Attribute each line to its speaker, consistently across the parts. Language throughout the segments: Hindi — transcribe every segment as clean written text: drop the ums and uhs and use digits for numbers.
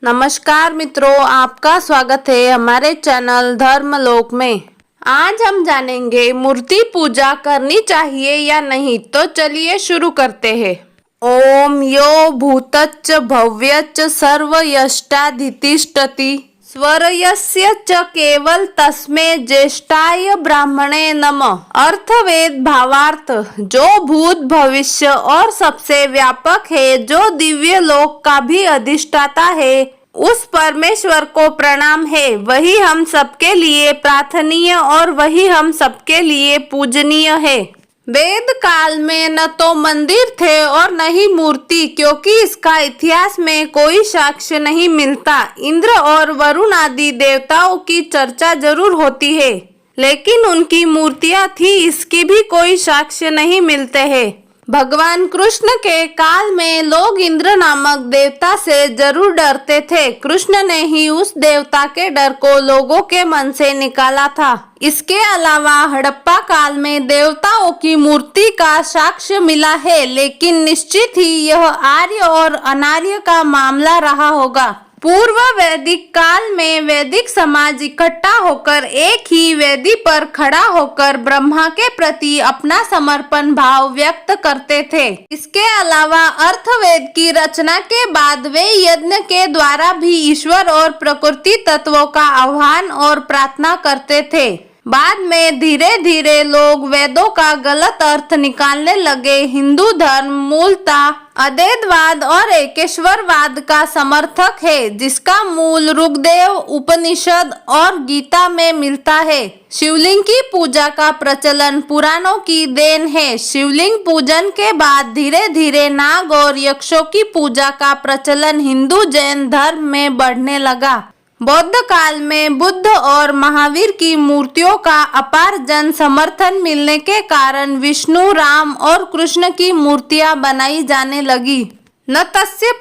Speaker 1: नमस्कार मित्रों, आपका स्वागत है हमारे चैनल धर्मलोक में। आज हम जानेंगे मूर्ति पूजा करनी चाहिए या नहीं। तो चलिए शुरू करते हैं। ओम यो भूतच्च भव्यच्च सर्वयष्टाधितिष्ठति स्वरयस्य च केवल तस्मै ज्येष्ठाय ब्राह्मणे नमः। अर्थवेद भावार्थ। जो भूत भविष्य और सबसे व्यापक है, जो दिव्य लोक का भी अधिष्ठाता है, उस परमेश्वर को प्रणाम है। वही हम सबके लिए प्रार्थनीय और वही हम सबके लिए पूजनीय है। वेद काल में न तो मंदिर थे और न ही मूर्ति, क्योंकि इसका इतिहास में कोई साक्ष्य नहीं मिलता। इंद्र और वरुण आदि देवताओं की चर्चा जरूर होती है, लेकिन उनकी मूर्तियां थी इसकी भी कोई साक्ष्य नहीं मिलते हैं। भगवान कृष्ण के काल में लोग इंद्र नामक देवता से जरूर डरते थे। कृष्ण ने ही उस देवता के डर को लोगों के मन से निकाला था। इसके अलावा हड़प्पा काल में देवताओं की मूर्ति का साक्ष्य मिला है, लेकिन निश्चित ही यह आर्य और अनार्य का मामला रहा होगा। पूर्व वैदिक काल में वैदिक समाज इकट्ठा होकर एक ही वेदी पर खड़ा होकर ब्रह्मा के प्रति अपना समर्पण भाव व्यक्त करते थे। इसके अलावा अर्थवेद की रचना के बाद वे यज्ञ के द्वारा भी ईश्वर और प्रकृति तत्वों का आह्वान और प्रार्थना करते थे। बाद में धीरे धीरे लोग वेदों का गलत अर्थ निकालने लगे। हिंदू धर्म मूलतः अद्वैतवाद और एकेश्वरवाद का समर्थक है, जिसका मूल ऋग्वेद उपनिषद और गीता में मिलता है। शिवलिंग की पूजा का प्रचलन पुराणों की देन है। शिवलिंग पूजन के बाद धीरे धीरे नाग और यक्षों की पूजा का प्रचलन हिंदू जैन धर्म में बढ़ने लगा। बौद्ध काल में बुद्ध और महावीर की मूर्तियों का अपार जन समर्थन मिलने के कारण विष्णु, राम और कृष्ण की मूर्तियां बनाई जाने लगी। न तस्य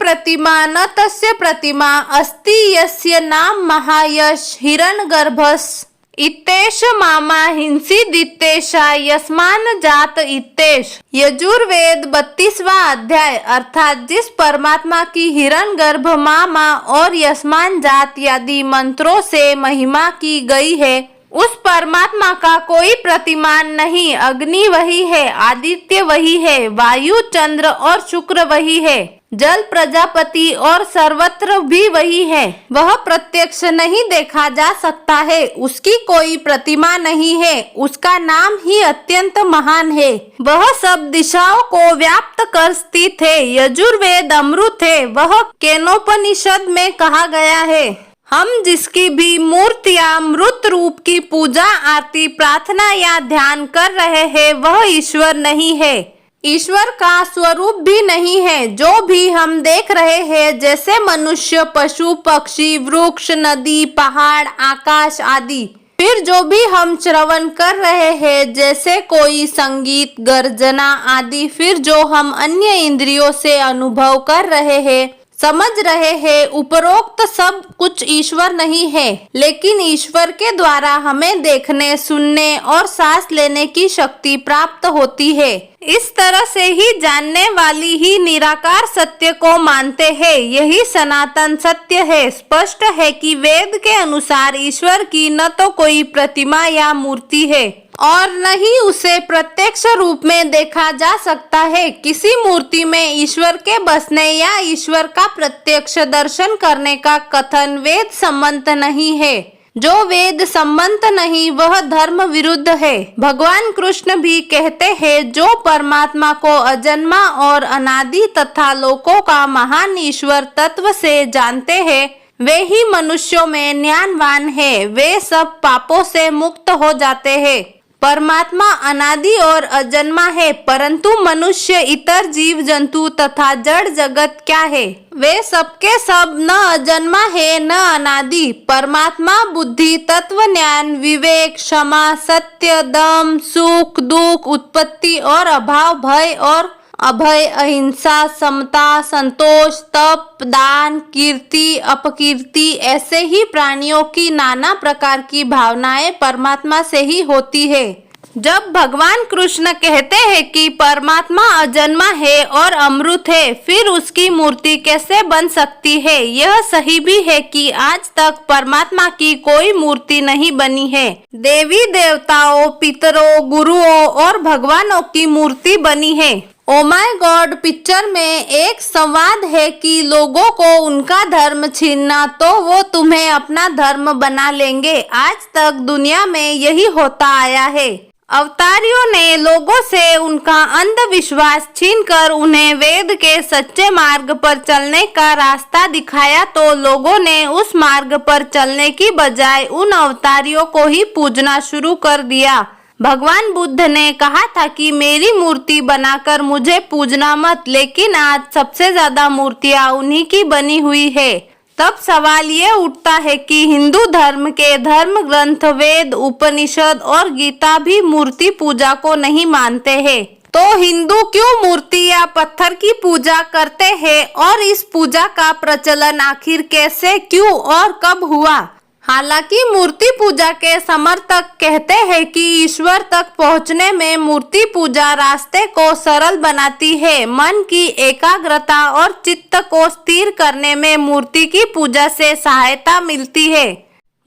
Speaker 1: प्रतिमा अस्ति यस्य नाम महायश हिरण्यगर्भस् इतेश मामा हिंसी दितेशा यस्मान जात इतेश। यजुर्वेद 32वां अध्याय अर्थात जिस परमात्मा की हिरण्यगर्भ, मामा और यस्मान जात आदि मंत्रों से महिमा की गई है, उस परमात्मा का कोई प्रतिमान नहीं। अग्नि वही है, आदित्य वही है, वायु, चंद्र और शुक्र वही है, जल प्रजापति और सर्वत्र भी वही है। वह प्रत्यक्ष नहीं देखा जा सकता है, उसकी कोई प्रतिमा नहीं है, उसका नाम ही अत्यंत महान है। वह सब दिशाओं को व्याप्त कर स्थित है। यजुर्वेद अमृत है, वह केनोपनिषद में कहा गया है। हम जिसकी भी मूर्त या मृत रूप की पूजा, आरती, प्रार्थना या ध्यान कर रहे हैं, वह ईश्वर नहीं है, ईश्वर का स्वरूप भी नहीं है। जो भी हम देख रहे हैं, जैसे मनुष्य, पशु, पक्षी, वृक्ष, नदी, पहाड़, आकाश आदि, फिर जो भी हम श्रवण कर रहे हैं, जैसे कोई संगीत, गर्जना आदि, फिर जो हम अन्य इंद्रियों से अनुभव कर रहे हैं, समझ रहे हैं, उपरोक्त सब कुछ ईश्वर नहीं है, लेकिन ईश्वर के द्वारा हमें देखने, सुनने और सांस लेने की शक्ति प्राप्त होती है। इस तरह से ही जानने वाली ही निराकार सत्य को मानते हैं। यही सनातन सत्य है। स्पष्ट है कि वेद के अनुसार ईश्वर की न तो कोई प्रतिमा या मूर्ति है और न ही उसे प्रत्यक्ष रूप में देखा जा सकता है। किसी मूर्ति में ईश्वर के बसने या ईश्वर का प्रत्यक्ष दर्शन करने का कथन वेद सम्मत नहीं है। जो वेद सम्मत नहीं, वह धर्म विरुद्ध है। भगवान कृष्ण भी कहते हैं, जो परमात्मा को अजन्मा और अनादि तथा लोकों का महान ईश्वर तत्व से जानते हैं, वे ही मनुष्यों में ज्ञानवान है। वे सब पापों से मुक्त हो जाते हैं। परमात्मा अनादि और अजन्मा है, परंतु मनुष्य, इतर जीव जंतु तथा जड़ जगत क्या है? वे सबके सब न अजन्मा है न अनादि। परमात्मा बुद्धि, तत्व ज्ञान, विवेक, क्षमा, सत्य, दम, सुख, दुख, उत्पत्ति और अभाव, भय और अभय, अहिंसा, समता, संतोष, तप, दान, कीर्ति, अपकीर्ति, ऐसे ही प्राणियों की नाना प्रकार की भावनाएं परमात्मा से ही होती है। जब भगवान कृष्ण कहते हैं कि परमात्मा अजन्मा है और अमृत है, फिर उसकी मूर्ति कैसे बन सकती है? यह सही भी है कि आज तक परमात्मा की कोई मूर्ति नहीं बनी है। देवी देवताओं, पितरों, गुरुओं और भगवानों की मूर्ति बनी है। ओ माय गॉड पिक्चर में एक संवाद है कि लोगों को उनका धर्म छीनना तो वो तुम्हें अपना धर्म बना लेंगे। आज तक दुनिया में यही होता आया है। अवतारियों ने लोगों से उनका अंधविश्वास छीनकर उन्हें वेद के सच्चे मार्ग पर चलने का रास्ता दिखाया, तो लोगों ने उस मार्ग पर चलने की बजाय उन अवतारियों को ही पूजना शुरू कर दिया। भगवान बुद्ध ने कहा था कि मेरी मूर्ति बनाकर मुझे पूजना मत, लेकिन आज सबसे ज्यादा मूर्तियां उन्हीं की बनी हुई है। तब सवाल ये उठता है कि हिंदू धर्म के धर्म ग्रंथ वेद, उपनिषद और गीता भी मूर्ति पूजा को नहीं मानते हैं। तो हिंदू क्यों मूर्ति या पत्थर की पूजा करते हैं और इस पूजा का प्रचलन आखिर कैसे, क्यों और कब हुआ? हालांकि मूर्ति पूजा के समर्थक कहते हैं कि ईश्वर तक पहुंचने में मूर्ति पूजा रास्ते को सरल बनाती है। मन की एकाग्रता और चित्त को स्थिर करने में मूर्ति की पूजा से सहायता मिलती है।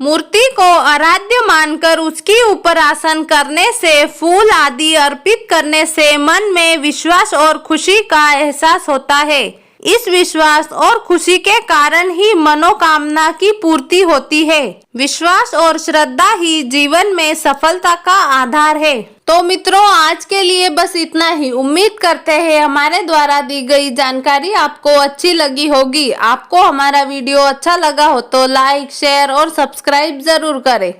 Speaker 1: मूर्ति को आराध्य मानकर उसकी ऊपर आसन करने से, फूल आदि अर्पित करने से मन में विश्वास और खुशी का एहसास होता है। इस विश्वास और खुशी के कारण ही मनोकामना की पूर्ति होती है। विश्वास और श्रद्धा ही जीवन में सफलता का आधार है। तो मित्रों, आज के लिए बस इतना ही। उम्मीद करते हैं हमारे द्वारा दी गई जानकारी आपको अच्छी लगी होगी। आपको हमारा वीडियो अच्छा लगा हो तो लाइक, शेयर और सब्सक्राइब जरूर करें।